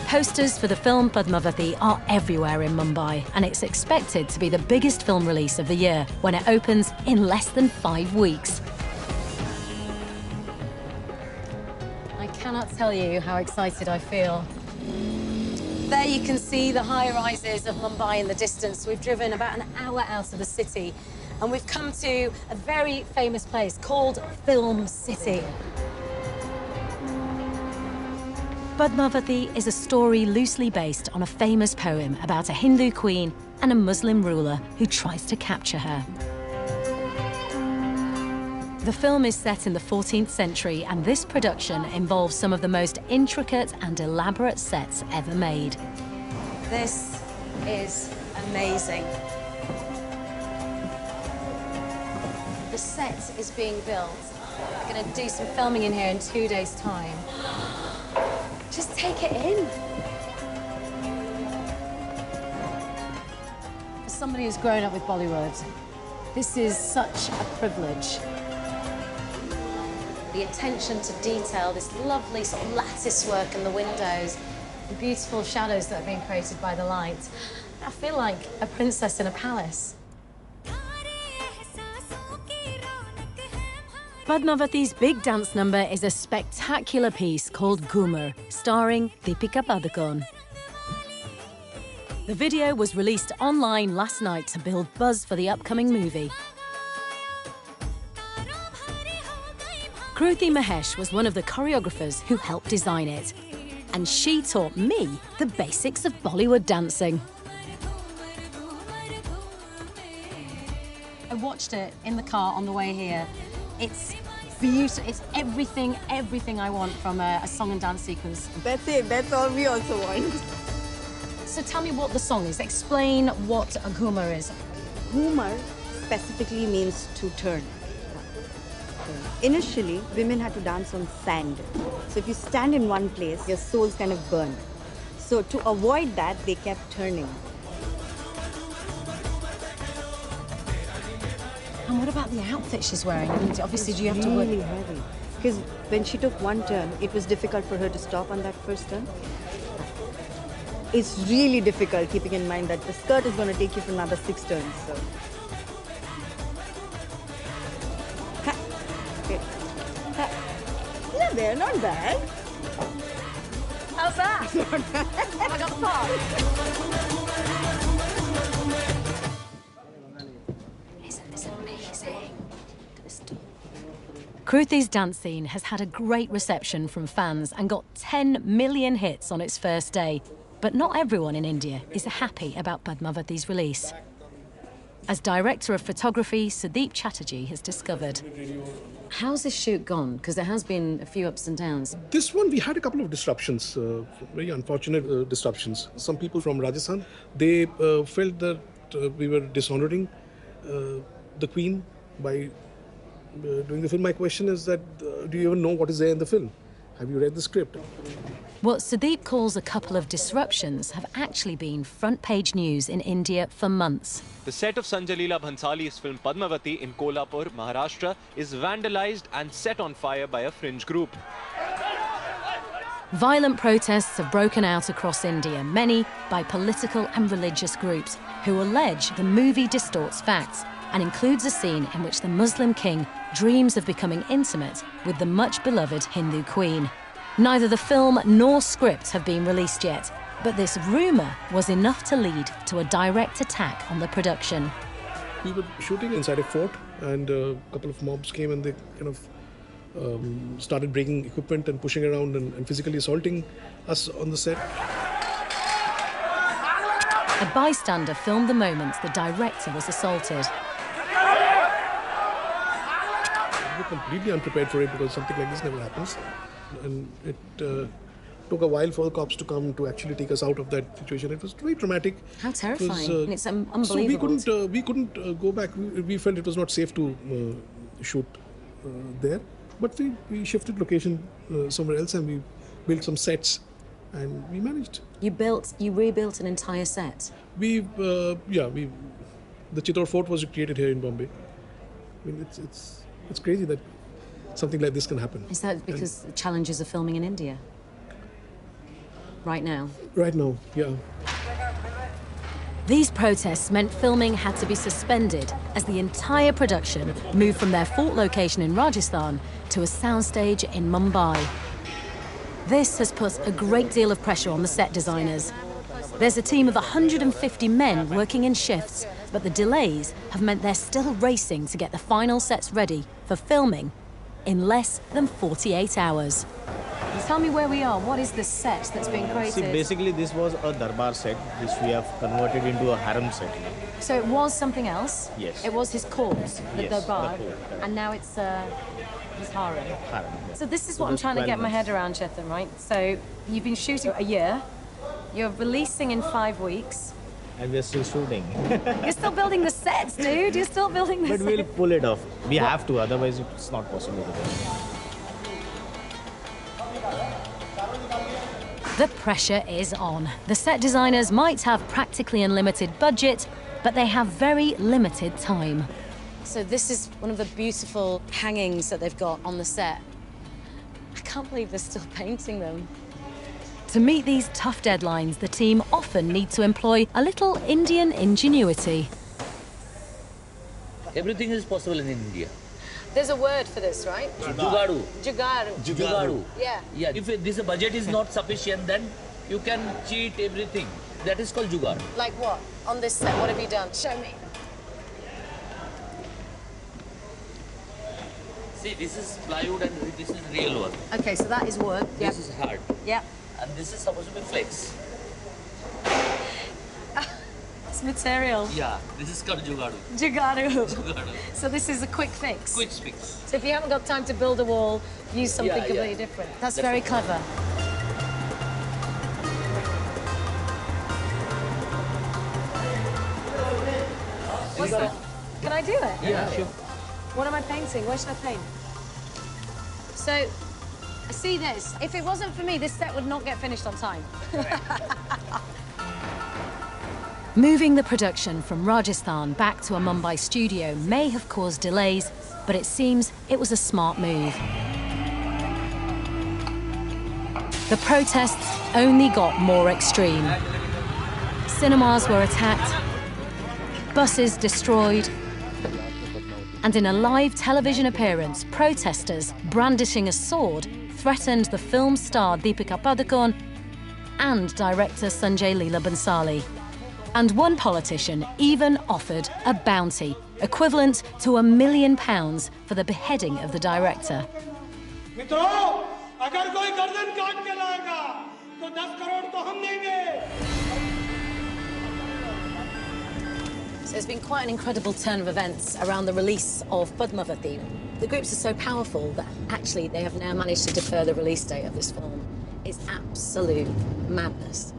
Posters for the film Padmavati are everywhere in Mumbai, and it's expected to be the biggest film release of the year when it opens in less than 5 weeks. I cannot tell you how excited I feel. There you can see the high-rises of Mumbai in the distance. We've driven about an hour out of the city, and we've come to a very famous place called Film City. Padmavati is a story loosely based on a famous poem about a Hindu queen and a Muslim ruler who tries to capture her. The film is set in the 14th century, and this production involves some of the most intricate and elaborate sets ever made. This is amazing. The set is being built. We're going to do some filming in here in 2 days' time. Just take it in. For somebody who's grown up with Bollywood, this is such a privilege. The attention to detail, this lovely sort of lattice work in the windows, the beautiful shadows that are being created by the light. I feel like a princess in a palace. Padmavati's big dance number is a spectacular piece called Ghumar, starring Deepika Padukone. The video was released online last night to build buzz for the upcoming movie. Kruti Mahesh was one of the choreographers who helped design it, and she taught me the basics of Bollywood dancing. I watched it in the car on the way here. It's beautiful. It's everything I want from a song and dance sequence. That's it. That's all we also want. So tell me what the song is. Explain what a ghumar is. Ghumar specifically means to turn. Initially, women had to dance on sand. So if you stand in one place, your soul's kind of burned. So to avoid that, they kept turning. And what about the outfit she's wearing? I mean, obviously, do you have to work? Really heavy. Because when she took one turn, it was difficult for her to stop on that first turn. It's really difficult, keeping in mind that the skirt is going to take you for another 6 turns. So. Ha. Okay. Ha. Yeah, they're not bad. How's that? Not bad. I got the part. Kruti's dance scene has had a great reception from fans and got 10 million hits on its first day. But not everyone in India is happy about Padmavati's release. As director of photography, Sudeep Chatterjee has discovered. How's this shoot gone? Because there has been a few ups and downs. This one, we had a couple of disruptions, very unfortunate disruptions. Some people from Rajasthan, they felt that we were dishonoring the Queen by doing the film. My question is that, do you even know what is there in the film? Have you read the script? What Sudeep calls a couple of disruptions have actually been front-page news in India for months. The set of Sanjay Leela Bhansali's film Padmavati in Kolhapur, Maharashtra is vandalized and set on fire by a fringe group. Violent protests have broken out across India, many by political and religious groups who allege the movie distorts facts and includes a scene in which the Muslim king dreams of becoming intimate with the much-beloved Hindu queen. Neither the film nor script have been released yet, but this rumour was enough to lead to a direct attack on the production. We were shooting inside a fort, and a couple of mobs came and they kind of started breaking equipment and pushing around and physically assaulting us on the set. A bystander filmed the moment the director was assaulted. We were completely unprepared for it because something like this never happens. And it took a while for the cops to come to actually take us out of that situation. It was very traumatic. How terrifying. It's unbelievable. So we couldn't go back. We felt it was not safe to shoot there. But we shifted location somewhere else and we built some sets and we managed. You rebuilt an entire set? The Chittor Fort was created here in Bombay. I mean, it's crazy that something like this can happen. Is that because the challenges of filming in India? right now. Right now, yeah. These protests meant filming had to be suspended as the entire production moved from their fort location in Rajasthan to a soundstage in Mumbai. This has put a great deal of pressure on the set designers. There's a team of 150 men working in shifts, but the delays have meant they're still racing to get the final sets ready for filming in less than 48 hours. Tell me where we are. What is this set that's being created? See, basically this was a darbar set, which we have converted into a harem set. So it was something else? Yes. It was his court, the Yes, darbar, the court, correct. and now it's his harem. Harem, yeah. So this is So what I'm those trying to 12 get my months. head around, Chetan, right? So you've been shooting a year, you're releasing in 5 weeks. And we're still shooting. You're still building the sets, dude. You're still building the But sets. we'll pull it off. We have to, otherwise it's not possible to do. The pressure is on. The set designers might have practically unlimited budget, but they have very limited time. So this is one of the beautiful hangings that they've got on the set. I can't believe they're still painting them. To meet these tough deadlines, the team often need to employ a little Indian ingenuity. Everything is possible in India. There's a word for this, right? Jugadu. Jugaru. Jugadu. Yeah. Yeah. If this budget is not sufficient, then you can cheat everything. That is called jugaad. Like what? On this set, what have you done? Show me. See, this is plywood and this is real work. Okay, so that is wood. Yep. This is hard. Yep. And this is supposed to be flex. It's material. Yeah, this is called jugadu. Jugaru. Jugadu. So this is a quick fix. Quick fix. So if you haven't got time to build a wall, use something Yeah, completely yeah. different. That's That's very right. clever. What's that? Can I do it? Yeah, sure. What am I painting? Where should I paint? So, I see this. If it wasn't for me, this set would not get finished on time. Moving the production from Rajasthan back to a Mumbai studio may have caused delays, but it seems it was a smart move. The protests only got more extreme. Cinemas were attacked, buses destroyed, and in a live television appearance, protesters brandishing a sword threatened the film star Deepika Padukone and director Sanjay Leela Bhansali. And one politician even offered a bounty, equivalent to £1 million for the beheading of the director. मित्रों, अगर कोई गर्दन काट के लाएगा, तो 10 करोड़ तो हम देंगे। So there's been quite an incredible turn of events around the release of Padmaavat. The groups are so powerful that actually they have now managed to defer the release date of this film. It's absolute madness.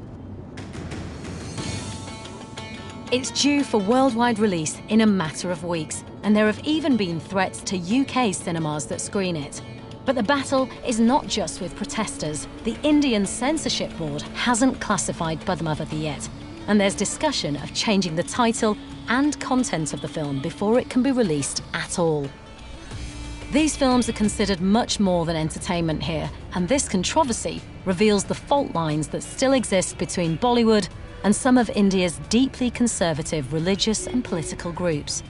It's due for worldwide release in a matter of weeks, and there have even been threats to UK cinemas that screen it. But the battle is not just with protesters. The Indian censorship board hasn't classified Padmaavat yet, and there's discussion of changing the title and content of the film before it can be released at all. These films are considered much more than entertainment here, and this controversy reveals the fault lines that still exist between Bollywood and some of India's deeply conservative religious and political groups.